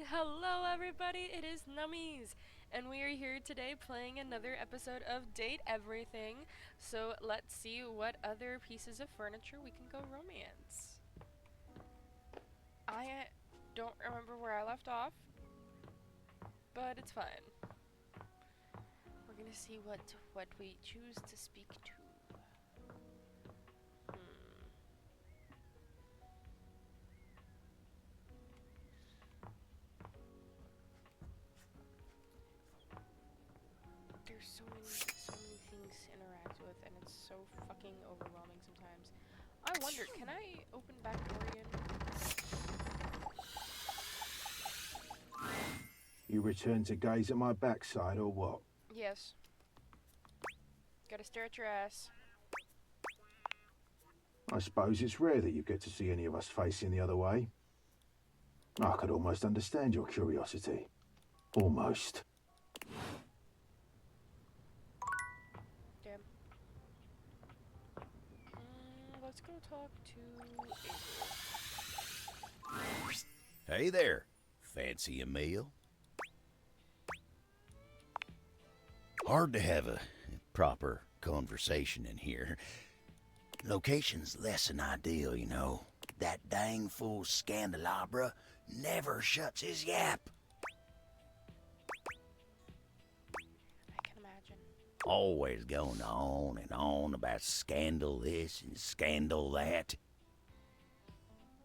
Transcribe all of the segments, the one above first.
Hello, everybody. It is Nummies, and we are here today playing another episode of Date Everything. So let's see what other pieces of furniture we can go romance. I don't remember where I left off, but it's fine. We're gonna see what we choose to speak to. There's so many things to interact with, and it's so fucking overwhelming sometimes. I wonder, can I open back door again? You return to gaze at my backside or what? Yes. Gotta stare at your ass. I suppose it's rare that you get to see any of us facing the other way. I could almost understand your curiosity. Almost. Damn. Let's go talk to April. Hey there. Fancy a meal? Hard to have a proper conversation in here. Location's less than ideal, you know. That dang fool Scandelabra never shuts his yap. I can imagine. Always going on and on about scandal this and scandal that.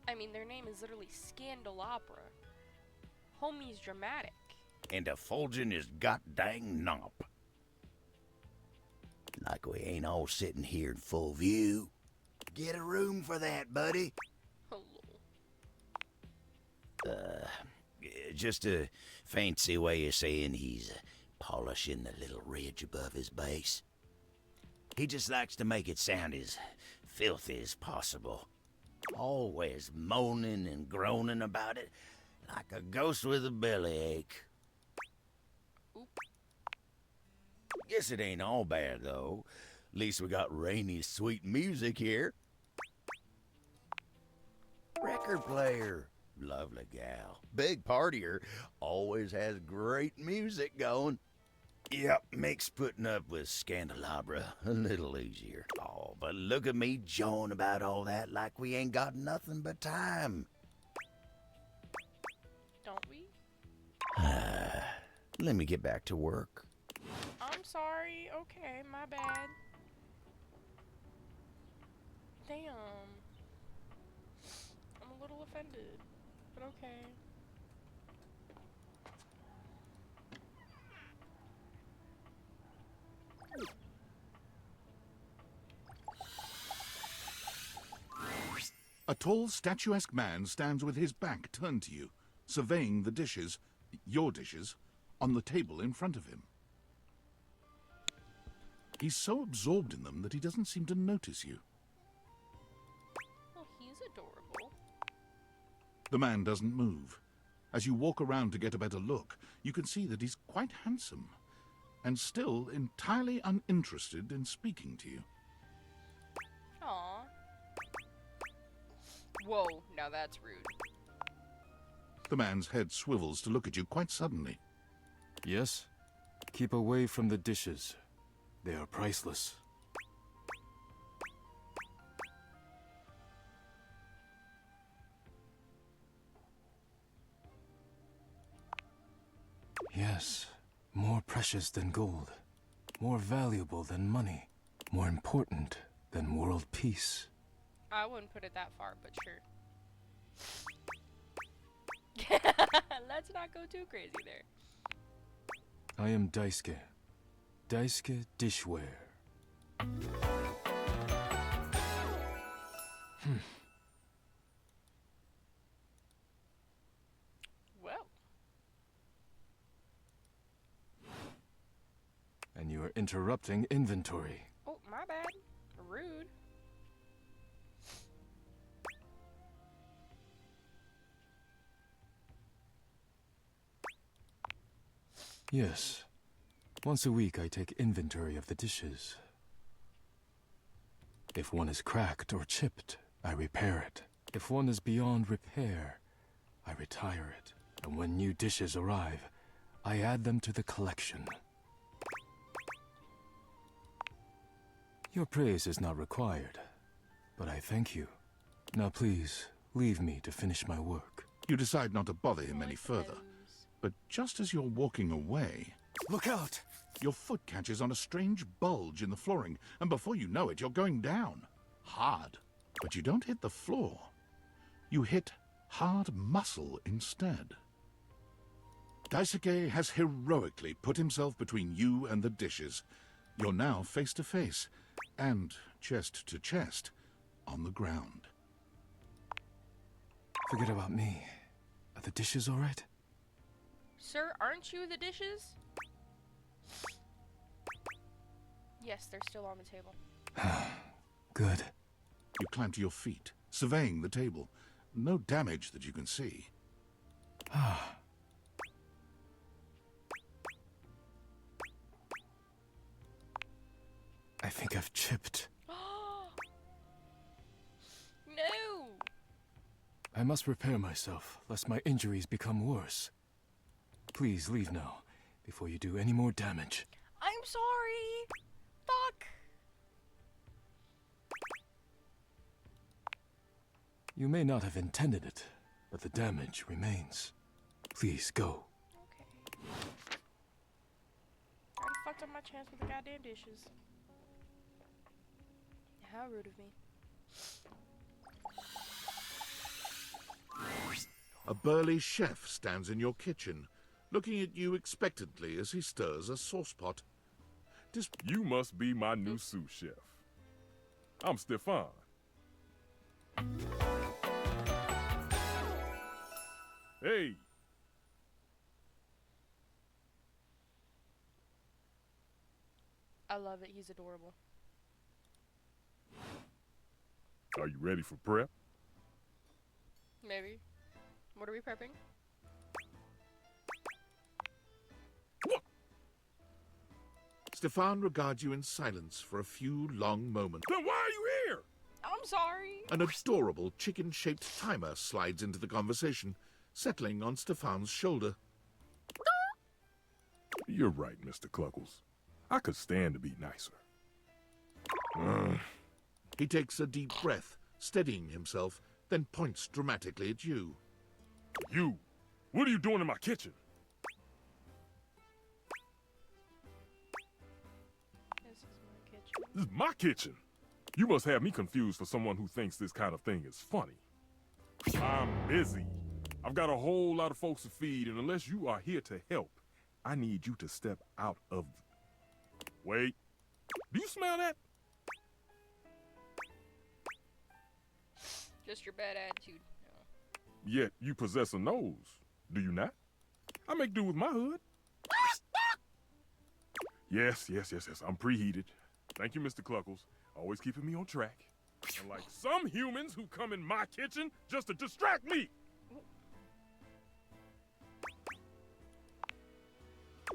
I mean, their name is literally Scandelabra. Homie's dramatic. And effulging his goddamn nomp. Like we ain't all sitting here in full view. Get a room for that, buddy. Hello. Just a fancy way of saying he's polishing the little ridge above his base. He just likes to make it sound as filthy as possible. Always moaning and groaning about it, like a ghost with a bellyache. Oop. Guess it ain't all bad, though. At least we got Rainy's sweet music here. Record player. Lovely gal. Big partier. Always has great music going. Yep, makes putting up with Scandelabra a little easier. Oh, but look at me jawing about all that like we ain't got nothing but time. Don't we? Let me get back to work. I'm sorry. Okay, my bad. Damn. I'm a little offended, but okay. A tall, statuesque man stands with his back turned to you, surveying the dishes, your dishes, on the table in front of him. He's so absorbed in them that he doesn't seem to notice you. Well, he's adorable. The man doesn't move. As you walk around to get a better look, you can see that he's quite handsome, and still entirely uninterested in speaking to you. Aww. Whoa, now that's rude. The man's head swivels to look at you quite suddenly. Yes? Keep away from the dishes. They are priceless. Yes, more precious than gold, more valuable than money, more important than world peace. I wouldn't put it that far, but sure. Let's not go too crazy there. I am Daisuke. Daisuke Dishware. Well, And you are interrupting inventory. oh, my bad. Rude. Yes. Once a week I take inventory of the dishes. If one is cracked or chipped, I repair it. If one is beyond repair, I retire it. And when new dishes arrive, I add them to the collection. Your praise is not required, but I thank you. Now please, leave me to finish my work. You decide not to bother him any Like further. nose. But just as you're walking away, Look out! your foot catches on a strange bulge in the flooring, and before you know it, you're going down. Hard. But you don't hit the floor. You hit hard muscle instead. Daisuke has heroically put himself between you and the dishes. You're now face to face, and chest to chest, on the ground. Forget about me. Are the dishes all right? Sir, aren't you the dishes? Yes, they're still on the table. Good. You climb to your feet, surveying the table. No damage that you can see. I think I've chipped. No! I must repair myself, lest my injuries become worse. Please leave now, before you do any more damage. I'm sorry! Fuck! You may not have intended it, but the damage remains. Please go. Okay. Already fucked up my chance with the goddamn dishes. How rude of me. A burly chef stands in your kitchen, looking at you expectantly as he stirs a saucepot. You must be my new sous chef. I'm Stefan. Hey, I love it. He's adorable. are you ready for prep? Maybe. What are we prepping? Stefan regards you in silence for a few long moments. Then why are you here? I'm sorry. An adorable chicken-shaped timer slides into the conversation, settling on Stefan's shoulder. You're right, Mr. Cluckles. I could stand to be nicer. He takes a deep breath, steadying himself, then points dramatically at you. You, what are you doing in my kitchen? This is my kitchen. This is my kitchen. You must have me confused for someone who thinks this kind of thing is funny. I'm busy. I've got a whole lot of folks to feed, and unless you are here to help, I need you to step out of... Wait. Do you smell that? Just your bad attitude. No. Yet you possess a nose, do you not? I make do with my hood. Yes. I'm preheated. Thank you, Mr. Cluckles. Always keeping me on track. Unlike some humans who come in my kitchen just to distract me.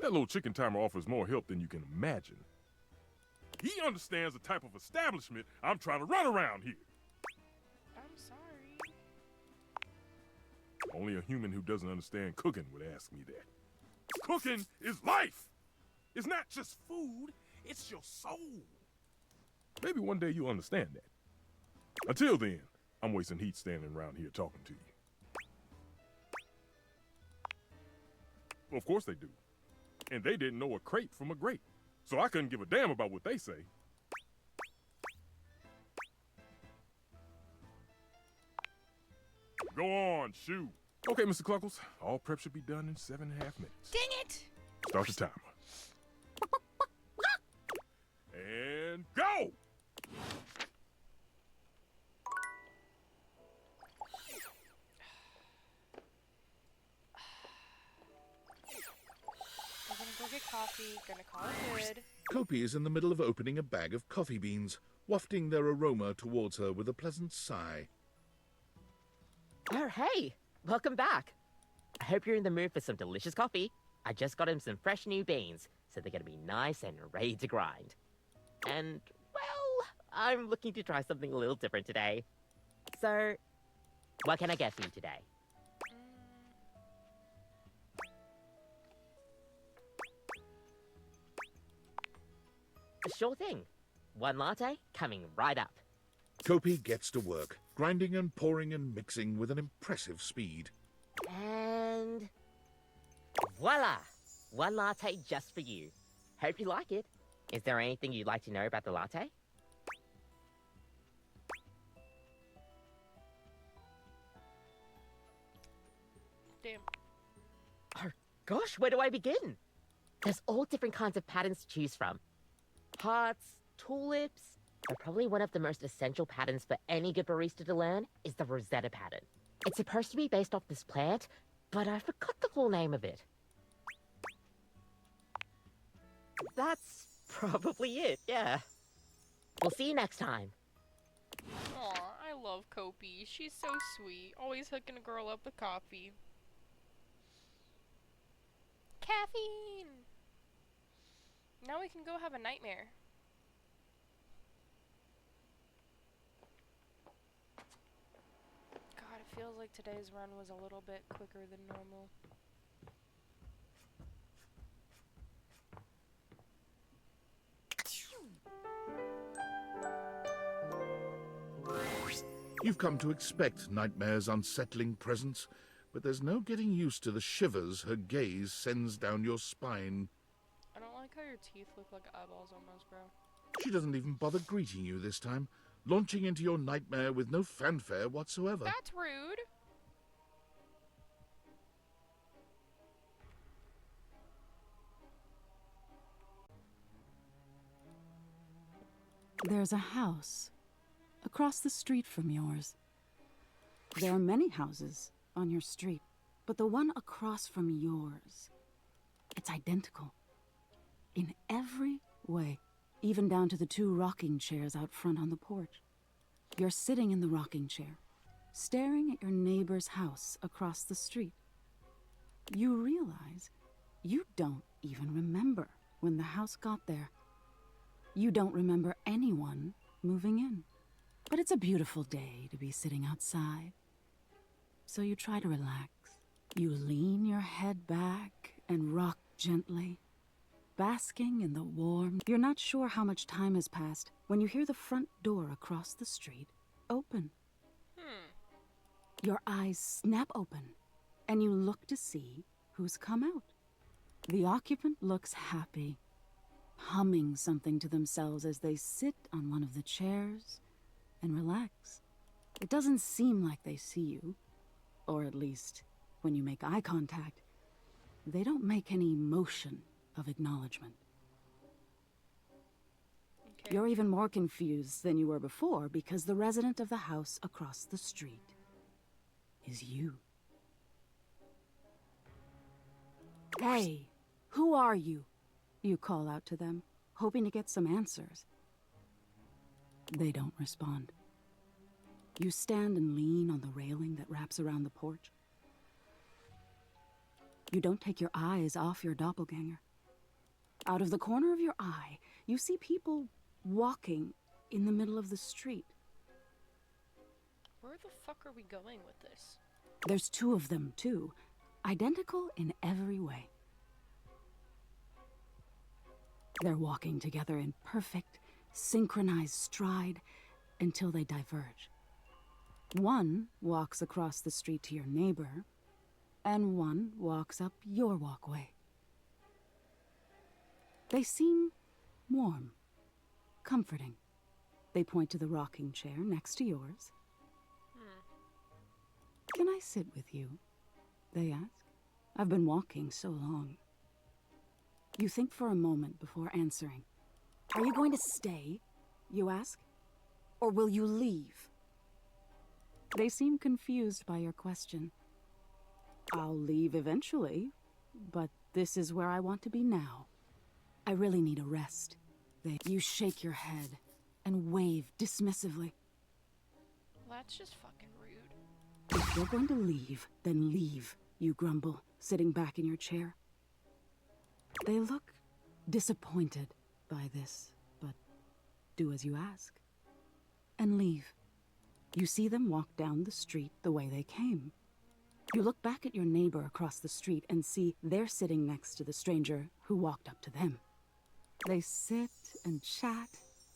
That little chicken timer offers more help than you can imagine. He understands the type of establishment I'm trying to run around here. I'm sorry. Only a human who doesn't understand cooking would ask me that. Cooking is life! It's not just food, it's your soul. Maybe one day you'll understand that. Until then, I'm wasting heat standing around here talking to you. Well, of course they do. And they didn't know a crepe from a grape, so I couldn't give a damn about what they say. Go on, shoot. Okay, Mr. Cluckles, all prep should be done in 7.5 minutes. Dang it! Start the timer. And go! I'm gonna go get coffee. Gonna call it good. Kopi is in the middle of opening a bag of coffee beans, wafting their aroma towards her with a pleasant sigh. Oh, hey! Welcome back! I hope you're in the mood for some delicious coffee. I just got him some fresh new beans, so they're gonna be nice and ready to grind. And, well, I'm looking to try something a little different today. So, what can I get for you today? Sure thing. One latte coming right up. Kopi gets to work, grinding and pouring and mixing with an impressive speed. And voila! One latte just for you. Hope you like it. Is there anything you'd like to know about the latte? Damn. Oh gosh, where do I begin? There's all different kinds of patterns to choose from. Hearts, tulips, but probably one of the most essential patterns for any good barista to learn is the Rosetta pattern. It's supposed to be based off this plant, but I forgot the full name of it. That's probably it, yeah. We'll see you next time. Aw, I love Kopi. She's so sweet. Always hooking a girl up with coffee. Caffeine! Now we can go have a nightmare. God, it feels like today's run was a little bit quicker than normal. You've come to expect Nightmare's unsettling presence, but there's no getting used to the shivers her gaze sends down your spine. I don't like how your teeth look like eyeballs almost, bro. She doesn't even bother greeting you this time, launching into your nightmare with no fanfare whatsoever. That's rude! There's a house across the street from yours. There are many houses on your street, but the one across from yours, it's identical. In every way, even down to the 2 rocking chairs out front on the porch. You're sitting in the rocking chair, staring at your neighbor's house across the street. You realize you don't even remember when the house got there. You don't remember anyone moving in. But it's a beautiful day to be sitting outside. So you try to relax. You lean your head back and rock gently, basking in the warm. You're not sure how much time has passed when you hear the front door across the street open. Your eyes snap open, and you look to see who's come out. The occupant looks happy, humming something to themselves as they sit on one of the chairs and relax. It doesn't seem like they see you, or at least when you make eye contact, they don't make any motion of acknowledgement. Okay. You're even more confused than you were before because the resident of the house across the street is you. Hey, who are you? You call out to them, hoping to get some answers. They don't respond. You stand and lean on the railing that wraps around the porch. You don't take your eyes off your doppelganger. Out of the corner of your eye, you see people walking in the middle of the street. Where the fuck are we going with this? There's 2 of them, too, identical in every way. They're walking together in perfect, synchronized stride until they diverge. One walks across the street to your neighbor, and one walks up your walkway. They seem warm, comforting. They point to the rocking chair next to yours. Can I sit with you? They ask. I've been walking so long. You think for a moment before answering. Are you going to stay? You ask. Or will you leave? They seem confused by your question. I'll leave eventually, but this is where I want to be now. I really need a rest. You shake your head and wave dismissively. Well, that's just fucking rude. If you're going to leave, then leave, you grumble, sitting back in your chair. They look disappointed by this, but do as you ask. And leave. You see them walk down the street the way they came. You look back at your neighbor across the street and see they're sitting next to the stranger who walked up to them. They sit and chat,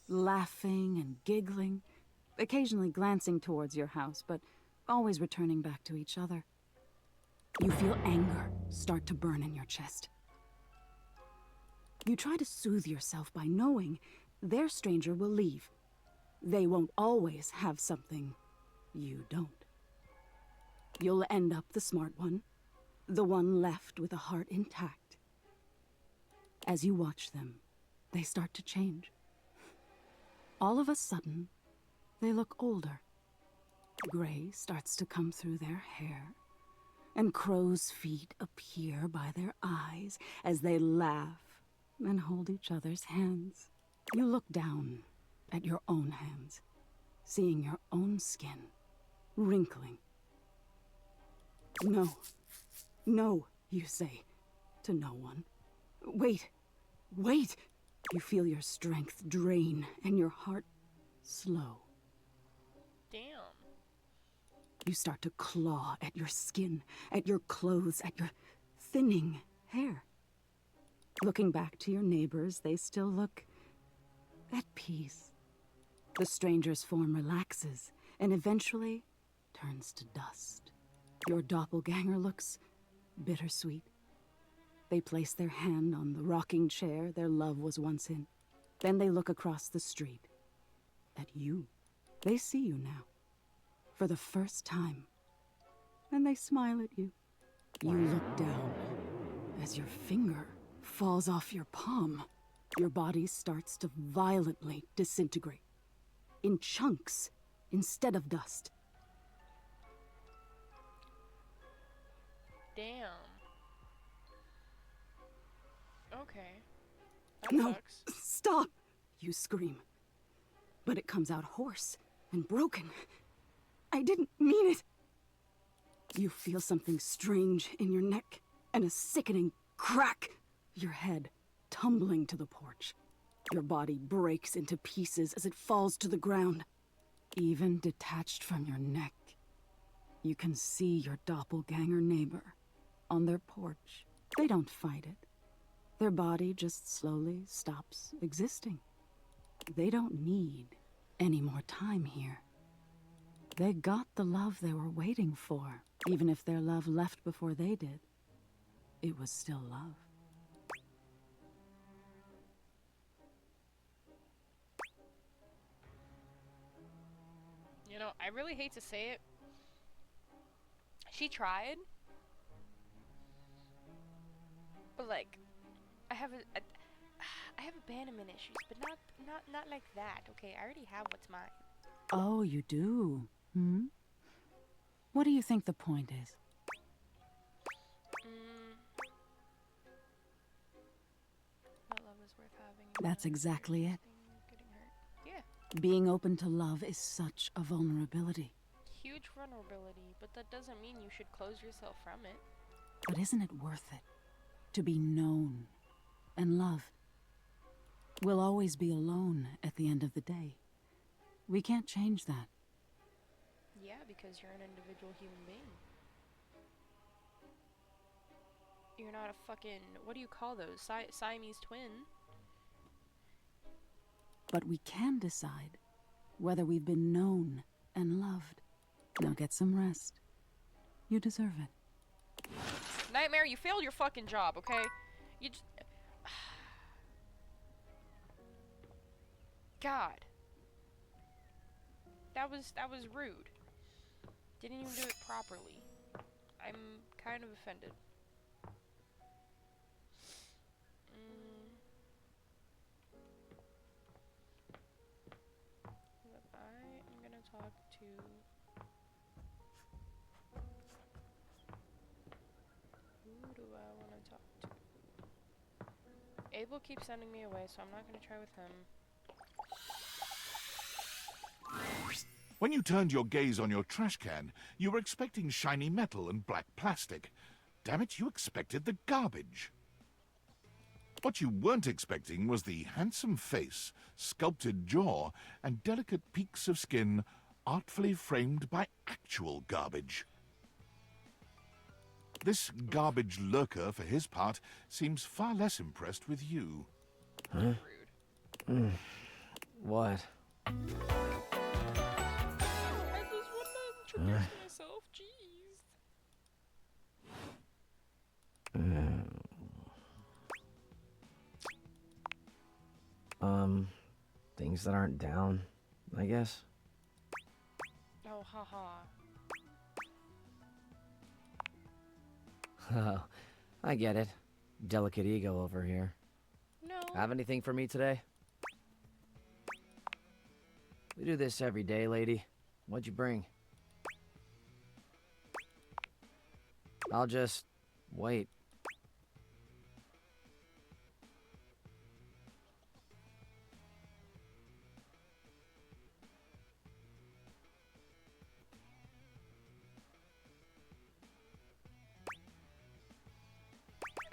laughing and giggling, occasionally glancing towards your house, but always returning back to each other. You feel anger start to burn in your chest. You try to soothe yourself by knowing their stranger will leave. They won't always have something you don't. You'll end up the smart one, the one left with a heart intact. As you watch them, they start to change. All of a sudden, they look older. Gray starts to come through their hair, and crow's feet appear by their eyes as they laugh and hold each other's hands. You look down at your own hands, seeing your own skin wrinkling. No, no, you say to no one. Wait, wait! You feel your strength drain and your heart slow. Damn. You start to claw at your skin, at your clothes, at your thinning hair. Looking back to your neighbors, they still look at peace. The stranger's form relaxes and eventually turns to dust. Your doppelganger looks bittersweet. They place their hand on the rocking chair their love was once in. Then they look across the street at you. They see you now, for the first time, and they smile at you. You look down as your finger falls off your palm. Your body starts to violently disintegrate, in chunks instead of dust. Damn. Okay. That No, sucks. stop! You scream. But it comes out hoarse and broken. I didn't mean it. You feel something strange in your neck and a sickening crack. Your head tumbling to the porch. Your body breaks into pieces as it falls to the ground. Even detached from your neck, you can see your doppelganger neighbor on their porch. They don't fight it. Their body just slowly stops existing. They don't need any more time here. They got the love they were waiting for. Even if their love left before they did, it was still love. You know, I really hate to say it. She tried. But like, I have abandonment issues, but not like that. Okay, I already have what's mine. Oh, you do? Hmm? What do you think the point is? That love is worth having. That's exactly it. Getting hurt. Yeah. Being open to love is such a vulnerability. Huge vulnerability, but that doesn't mean you should close yourself from it. But isn't it worth it? To be known and loved. We'll always be alone at the end of the day. We can't change that. Yeah, because you're an individual human being. You're not a fucking, what do you call those? Siamese twin. But we can decide whether we've been known and loved. Now get some rest. You deserve it. Nightmare, you failed your fucking job, okay? You just... God. That was rude. Didn't even do it properly. I'm kind of offended. But I am gonna talk to... Who do I want to talk to? Abel keeps sending me away, so I'm not gonna try with him. When you turned your gaze on your trash can, you were expecting shiny metal and black plastic. Damn it, you expected the garbage. What you weren't expecting was the handsome face, sculpted jaw, and delicate peaks of skin artfully framed by actual garbage. This garbage lurker, for his part, seems far less impressed with you. Rude. What? I just want to introduce myself. Jeez. Things that aren't down, I guess. Oh, haha. Oh, I get it. Delicate ego over here. No. Have anything for me today? We do this every day, lady. What'd you bring? I'll just wait.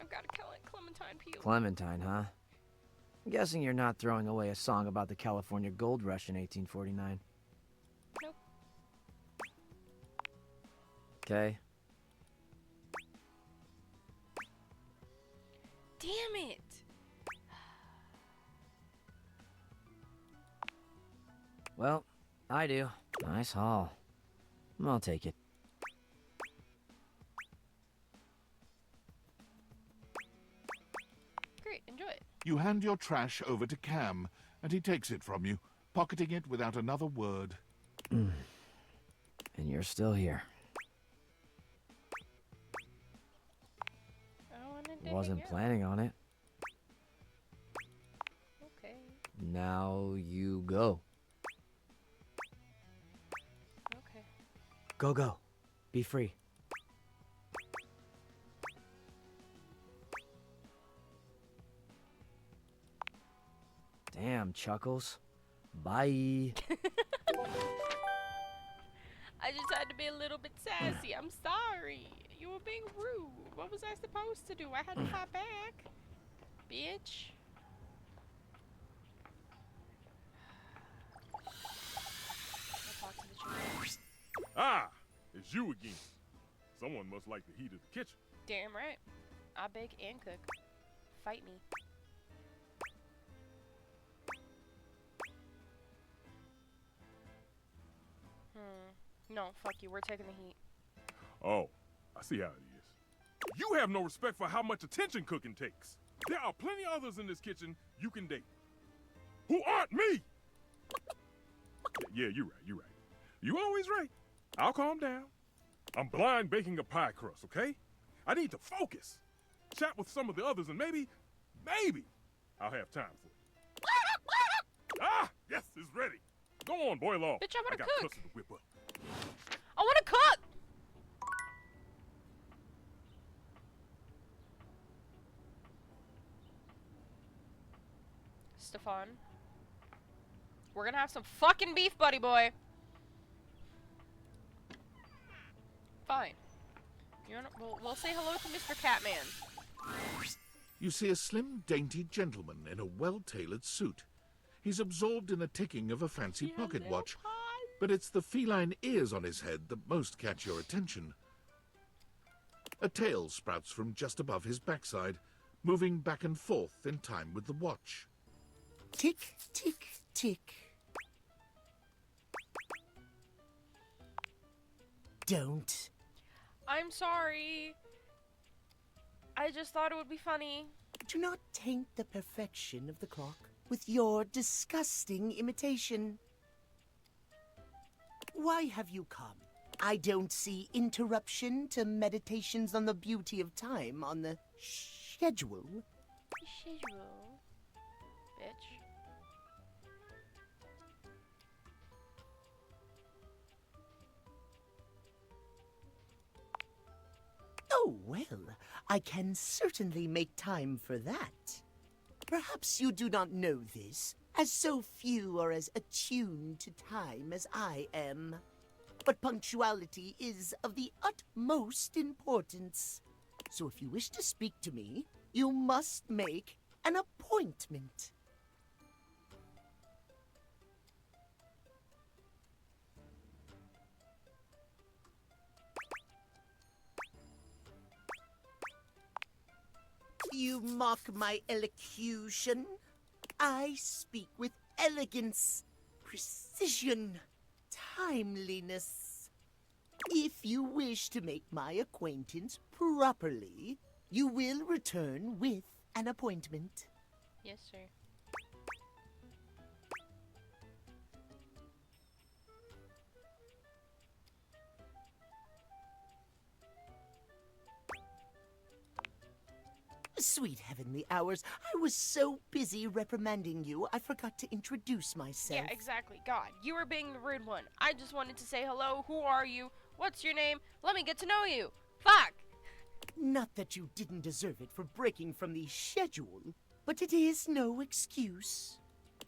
I've got a Clementine peel. Clementine, huh? I'm guessing you're not throwing away a song about the California Gold Rush in 1849. Nope. Okay. Damn it! Well, I do. Nice haul. I'll take it. Great, enjoy it. You hand your trash over to Cam, and he takes it from you, pocketing it without another word. And you're still here. I wanted to Wasn't hang out. planning on it. Okay. Now you go. Okay. Go, go. Be free. Damn, Chuckles. Bye. I just had to be a little bit sassy. I'm sorry. You were being rude. What was I supposed to do? I had to fight back. Bitch. I'll talk to the children. Ah, it's you again. Someone must like the heat of the kitchen. Damn right. I bake and cook. Fight me. No, fuck you. We're taking the heat. Oh, I see how it is. You have no respect for how much attention cooking takes. There are plenty others in this kitchen you can date. Who aren't me! Yeah, you're right. You always right. I'll calm down. I'm blind baking a pie crust, okay? I need to focus. Chat with some of the others and maybe I'll have time for it. Ah, yes, it's ready. Go on, boil off. Bitch, I wanna got cook. custard to whip up. I want to cook! Stefan. We're gonna have some fucking beef, buddy boy. Fine. We'll say hello to Mr. Catman. You see a slim, dainty gentleman in a well-tailored suit. He's absorbed in the ticking of a fancy pocket watch, but it's the feline ears on his head that most catch your attention. A tail sprouts from just above his backside, moving back and forth in time with the watch. Tick, tick, tick. Don't. I'm sorry. I just thought it would be funny. Do not taint the perfection of the clock with your disgusting imitation. Why have you come? I don't see interruption to meditations on the beauty of time on the schedule. Schedule. Bitch. Oh, well, I can certainly make time for that. Perhaps you do not know this, as so few are as attuned to time as I am. But punctuality is of the utmost importance. So if you wish to speak to me, you must make an appointment. You mock my elocution? I speak with elegance, precision, timeliness. If you wish to make my acquaintance properly, you will return with an appointment. Yes, sir. Sweet heavenly hours, I was so busy reprimanding you, I forgot to introduce myself. Yeah, exactly. God, you were being the rude one. I just wanted to say hello. Who are you? What's your name? Let me get to know you. Fuck! Not that you didn't deserve it for breaking from the schedule, but it is no excuse.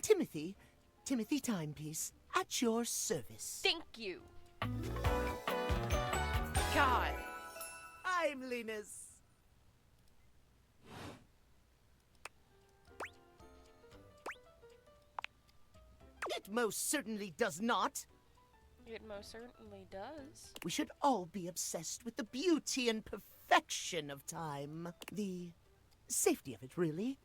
Timothy Timepiece, at your service. Thank you. God. Timeliness. It most certainly does not. It most certainly does. We should all be obsessed with the beauty and perfection of time. The safety of it, really.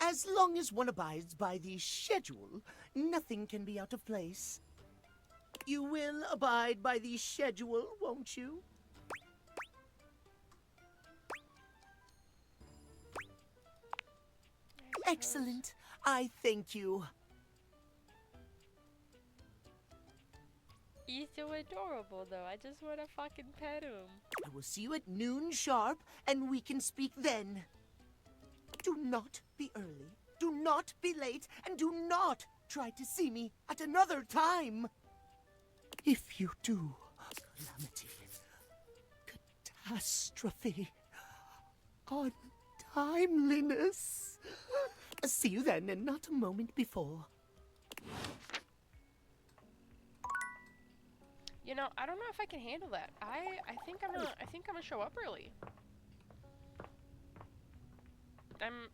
As long as one abides by the schedule, nothing can be out of place. You will abide by the schedule, won't you? Excellent. I thank you. He's so adorable, though. I just want to fucking pet him. I will see you at noon sharp, and we can speak then. Do not be early, do not be late, and do not try to see me at another time. If you do, calamity, catastrophe, untimeliness. See you then, and not a moment before. You know, I don't know if I can handle that. I think I'm gonna show up early. I'm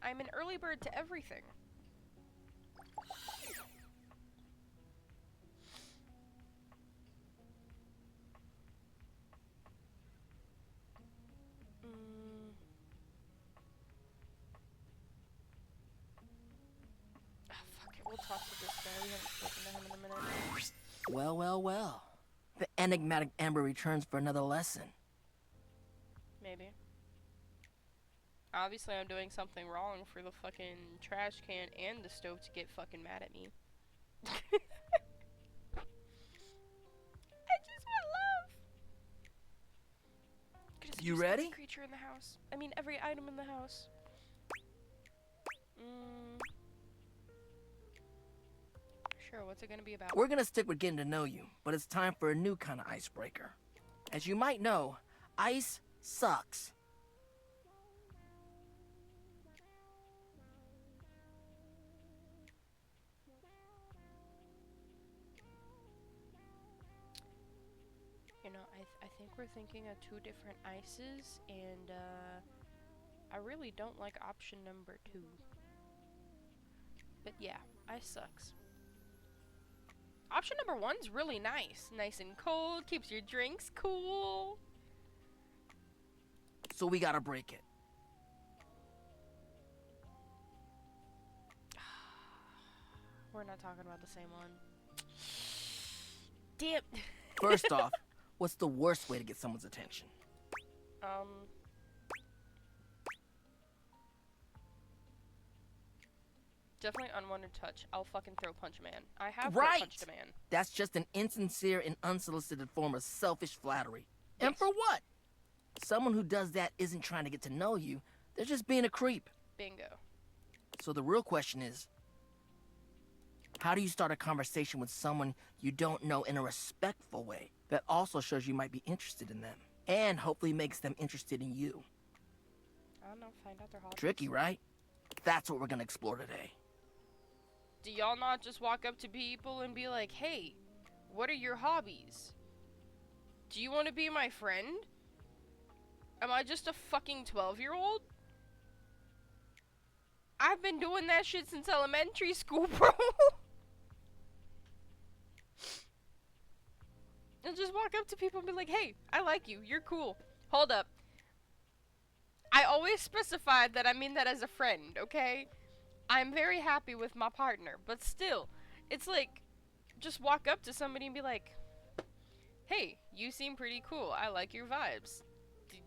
an early bird to everything. Fuck it, we'll talk to this guy. We haven't spoken to him in a minute. Well, well, well. The enigmatic Amber returns for another lesson. Maybe. Obviously, I'm doing something wrong for the fucking trash can and the stove to get fucking mad at me. I just want love. Could just You use ready? every creature in the house. I mean, every item in the house. Sure, what's it gonna be about? We're gonna stick with getting to know you, but it's time for a new kind of icebreaker. As you might know, ice sucks. You know, I think we're thinking of two different ices, and I really don't like option number 2. But yeah, ice sucks. Option number 1's really nice. Nice and cold, keeps your drinks cool. So we gotta break it. We're not talking about the same one. Damn. First off, what's the worst way to get someone's attention? Definitely unwanted touch. I'll fucking throw punch a man. I have Right. punched a man. That's just an insincere and unsolicited form of selfish flattery. And for what? Someone who does that isn't trying to get to know you. They're just being a creep. Bingo. So the real question is, how do you start a conversation with someone you don't know in a respectful way that also shows you might be interested in them and hopefully makes them interested in you? I don't know. Find out their hobbies. Tricky, right? That's what we're gonna explore today. Do y'all not just walk up to people and be like, hey, what are your hobbies? Do you want to be my friend? Am I just a fucking 12-year-old? I've been doing that shit since elementary school, bro. And just walk up to people and be like, hey, I like you. You're cool. Hold up. I always specified that I mean that as a friend, okay? I'm very happy with my partner, but still, it's like, just walk up to somebody and be like, hey, you seem pretty cool. I like your vibes.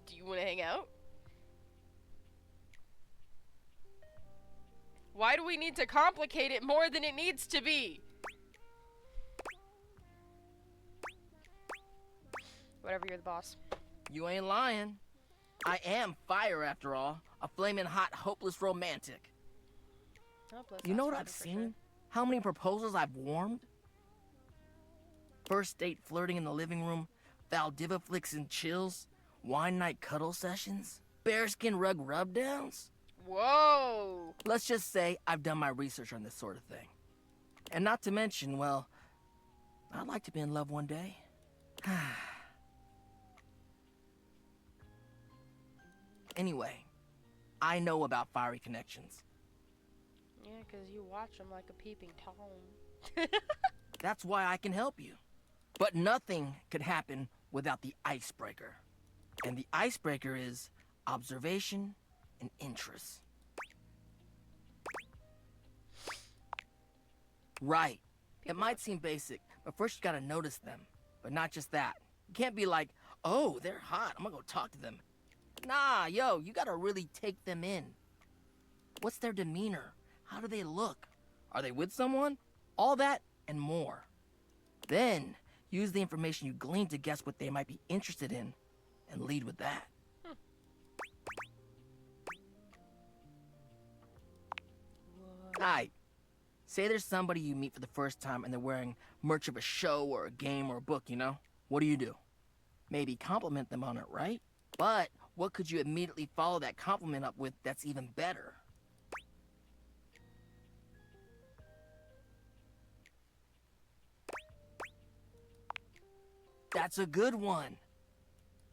Do you want to hang out? Why do we need to complicate it more than it needs to be? Whatever, you're the boss. You ain't lying. I am fire, after all. A flaming hot, hopeless romantic. Oh, bless, You know that's what I've fiber for seen? sure. How many proposals I've warmed? First date flirting in the living room, Valdiva flicks and chills, wine night cuddle sessions, bearskin rug rubdowns. Whoa! Let's just say I've done my research on this sort of thing. And not to mention, well, I'd like to be in love one day. Anyway, I know about fiery connections. Yeah, because you watch them like a peeping Tom. That's why I can help you. But nothing could happen without the icebreaker. And the icebreaker is observation and interest. Right. It might seem basic, but first you gotta notice them. But not just that. You can't be like, oh, they're hot, I'm gonna go talk to them. Nah, yo, you gotta really take them in. What's their demeanor? How do they look? Are they with someone? All that and more. Then, use the information you glean to guess what they might be interested in, and lead with that. Alright. Say there's somebody you meet for the first time and they're wearing merch of a show or a game or a book, you know? What do? Maybe compliment them on it, right? But what could you immediately follow that compliment up with that's even better? That's a good one.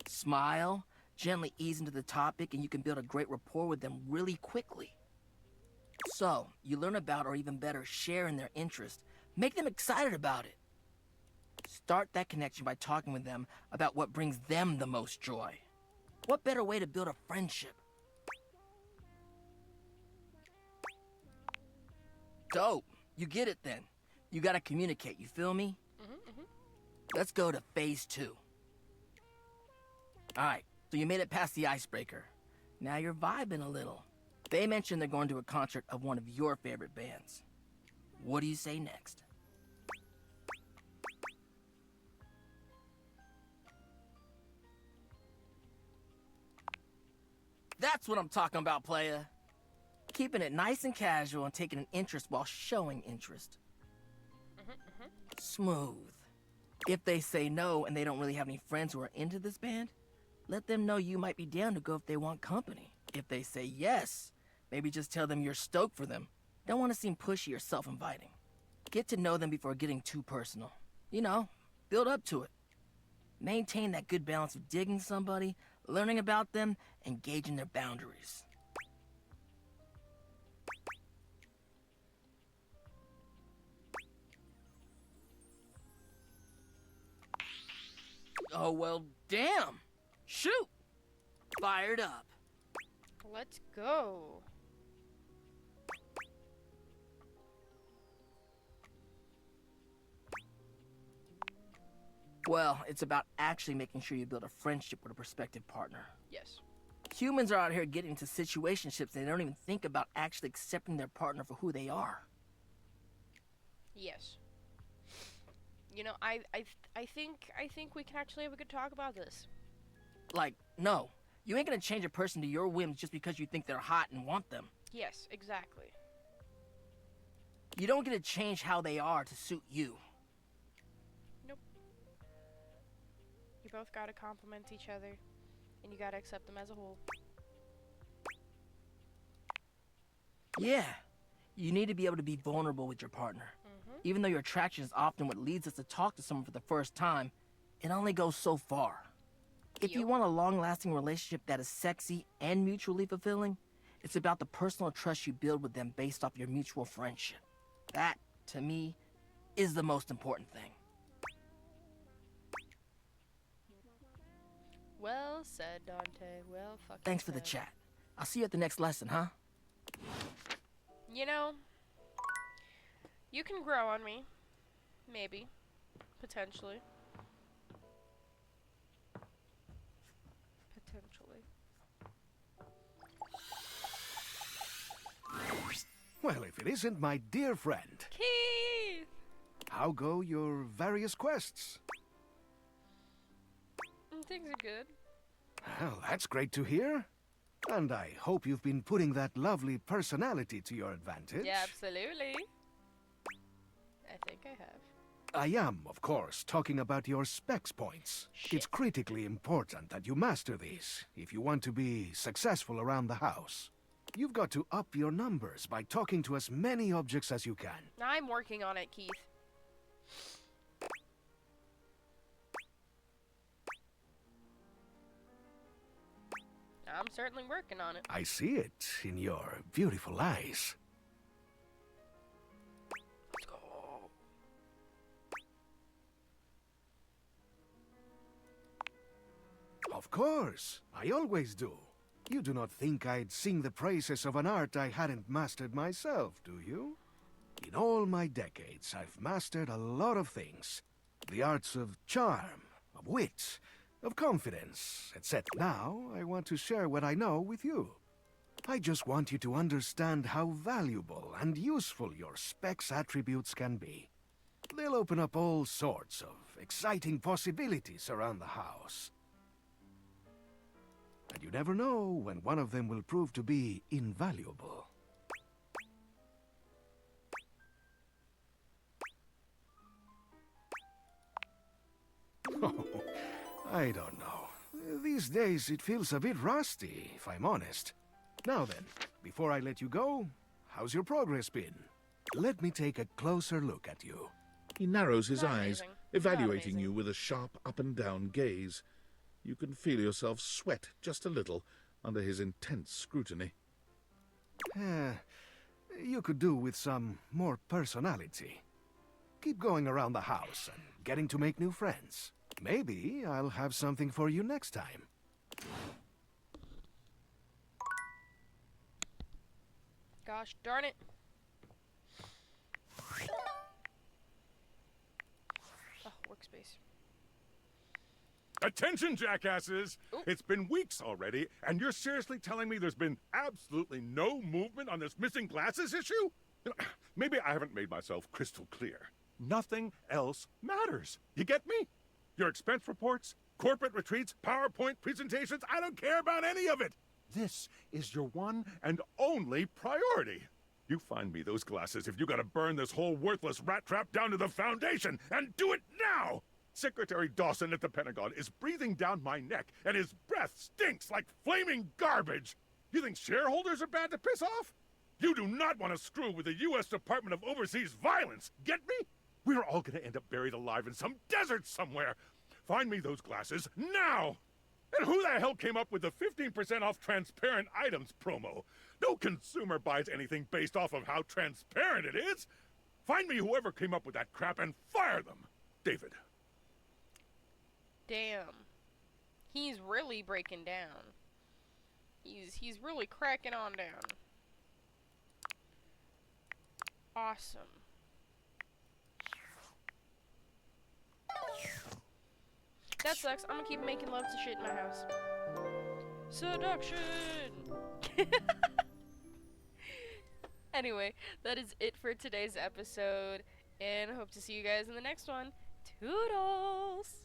Smile, gently ease into the topic, and you can build a great rapport with them really quickly. So, you learn about, or even better, share in their interest. Make them excited about it. Start that connection by talking with them about what brings them the most joy. What better way to build a friendship? Dope. You get it then. You gotta communicate, you feel me? Let's go to phase 2. Alright, so you made it past the icebreaker. Now you're vibing a little. They mentioned they're going to a concert of one of your favorite bands. What do you say next? That's what I'm talking about, playa. Keeping it nice and casual and taking an interest while showing interest. Smooth. If they say no and they don't really have any friends who are into this band, let them know you might be down to go if they want company. If they say yes, maybe just tell them you're stoked for them. Don't want to seem pushy or self-inviting. Get to know them before getting too personal. You know, build up to it. Maintain that good balance of digging somebody, learning about them, and gauging their boundaries. Oh, well, damn. Shoot. Fired up. Let's go. Well, it's about actually making sure you build a friendship with a prospective partner. Yes. Humans are out here getting into situationships and they don't even think about actually accepting their partner for who they are. Yes. You know, I think we can actually have a good talk about this. Like, no. You ain't gonna change a person to your whims just because you think they're hot and want them. Yes, exactly. You don't get to change how they are to suit you. Nope. You both gotta compliment each other, and you gotta accept them as a whole. Yeah. You need to be able to be vulnerable with your partner. Even though your attraction is often what leads us to talk to someone for the first time, it only goes so far. If you want a long-lasting relationship that is sexy and mutually fulfilling, it's about the personal trust you build with them based off your mutual friendship. That, to me, is the most important thing. Well said, Dante. Well fucking Thanks for the said. chat. I'll see you at the next lesson, huh? You know, you can grow on me. Maybe. Potentially. Potentially. Well, if it isn't my dear friend. Keith! How go your various quests? Things are good. Well, that's great to hear. And I hope you've been putting that lovely personality to your advantage. Yeah, absolutely. I think I have. I am, of course, talking about your specs points. Shit. It's critically important that you master these if you want to be successful around the house. You've got to up your numbers by talking to as many objects as you can. I'm working on it, Keith. I'm certainly working on it. I see it in your beautiful eyes. Let's go. Of course, I always do. You do not think I'd sing the praises of an art I hadn't mastered myself, do you? In all my decades, I've mastered a lot of things. The arts of charm, of wit, of confidence, etc. Now, I want to share what I know with you. I just want you to understand how valuable and useful your specs attributes can be. They'll open up all sorts of exciting possibilities around the house. And you never know when one of them will prove to be invaluable. Oh, I don't know. These days it feels a bit rusty, if I'm honest. Now then, before I let you go, how's your progress been? Let me take a closer look at you. He narrows his Not eyes, amazing. Not evaluating amazing. you with a sharp up-and-down gaze. You can feel yourself sweat just a little under his intense scrutiny. You could do with some more personality. Keep going around the house and getting to make new friends. Maybe I'll have something for you next time. Gosh darn it. Oh, workspace. Attention, jackasses! Ooh. It's been weeks already, and you're seriously telling me there's been absolutely no movement on this missing glasses issue? You know, maybe I haven't made myself crystal clear. Nothing else matters. You get me? Your expense reports, corporate retreats, PowerPoint presentations, I don't care about any of it. This is your one and only priority. You find me those glasses if you gotta burn this whole worthless rat trap down to the foundation, and do it now! Secretary Dawson at the Pentagon is breathing down my neck, and his breath stinks like flaming garbage! You think shareholders are bad to piss off? You do not want to screw with the U.S. Department of Overseas Violence, get me? We're all gonna end up buried alive in some desert somewhere! Find me those glasses, now! And who the hell came up with the 15% off transparent items promo? No consumer buys anything based off of how transparent it is! Find me whoever came up with that crap and fire them! David. Damn. He's really breaking down. He's really cracking on down. Awesome. That sucks. I'm gonna keep making love to shit in my house. Seduction! Anyway, that is it for today's episode, and I hope to see you guys in the next one. Toodles!